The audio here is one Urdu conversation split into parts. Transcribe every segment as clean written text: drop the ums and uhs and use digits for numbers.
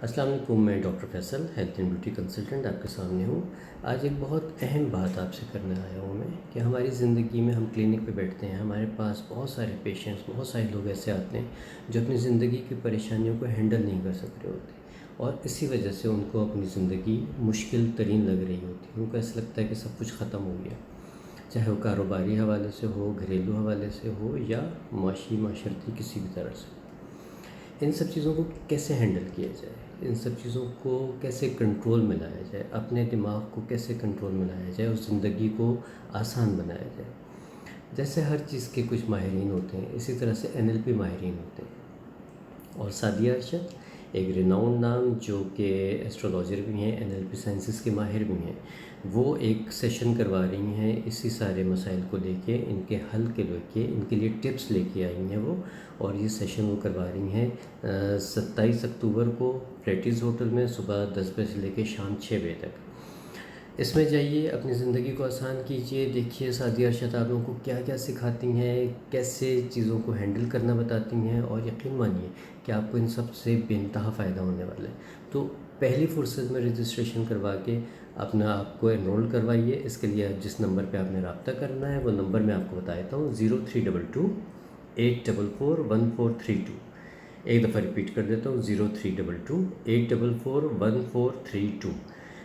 السلام علیکم، میں doctor Faisal health and beauty consultant آپ کے سامنے ہوں۔ آج ایک بہت اہم بات آپ سے کرنے آیا ہوں میں کہ ہماری زندگی میں ہم کلینک پہ بیٹھتے ہیں، ہمارے پاس بہت سارے پیشنٹس، بہت سارے لوگ ایسے آتے ہیں جو اپنی زندگی کی پریشانیوں کو ہینڈل نہیں کر سک رہے ہوتے، اور اسی وجہ سے ان کو اپنی زندگی مشکل ترین لگ رہی ہوتی ہے۔ ان کو ایسا لگتا ہے کہ سب کچھ ختم ہو گیا، چاہے وہ کاروباری حوالے سے ہو، گھریلو حوالے سے ہو، یا معاشرتی کسی بھی طرح سے۔ ان سب چیزوں کو کیسے ہینڈل کیا جائے، ان سب چیزوں کو کیسے کنٹرول میں لایا جائے، اپنے دماغ کو کیسے کنٹرول میں لایا جائے اور زندگی کو آسان بنایا جائے۔ جیسے ہر چیز کے کچھ ماہرین ہوتے ہیں، اسی طرح سے NLP ماہرین ہوتے ہیں، اور سعدیہ ارشد ایک ریناؤنڈ نام جو کہ ایسٹرولوجر بھی ہیں، NLP سائنسز کے ماہر بھی ہیں، وہ ایک سیشن کروا رہی ہیں اسی سارے مسائل کو لے کے، ان کے حل کے لے کے، ان کے لیے ٹپس لے کے آئی ہیں وہ، اور یہ سیشن وہ کروا رہی ہیں 27 اکتوبر کو پریٹیز ہوٹل میں صبح 10 بجے سے لے کے شام 6 بجے تک۔ اس میں جائیے، اپنی زندگی کو آسان کیجیے، دیکھیے سعدیہ ارشد آپ لوگوں کو کیا کیا سکھاتی ہیں، کیسے چیزوں کو ہینڈل کرنا بتاتی ہیں، اور یقین مانیے کہ آپ کو ان سب سے بے انتہا فائدہ ہونے والا ہے۔ تو پہلی فرصت میں رجسٹریشن کروا کے اپنا آپ کو انرول کروائیے۔ اس کے لیے جس نمبر پہ آپ نے رابطہ کرنا ہے وہ نمبر میں آپ کو بتا دیتا ہوں، 0322 844 1432۔ ایک دفعہ ریپیٹ کر دیتا ہوں، 0322 844 1432۔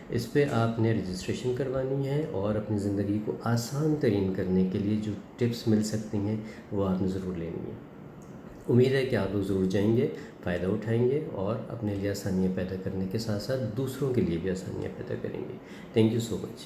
اس پہ آپ نے رجسٹریشن کروانی ہے، اور اپنی زندگی کو آسان ترین کرنے کے لیے جو ٹپس مل سکتی ہیں وہ آپ نے ضرور لینی ہے۔ امید ہے کہ آپ لوگ ضرور جائیں گے، فائدہ اٹھائیں گے، اور اپنے لیے آسانیاں پیدا کرنے کے ساتھ ساتھ دوسروں کے لیے بھی آسانیاں پیدا کریں گے۔ Thank you so much.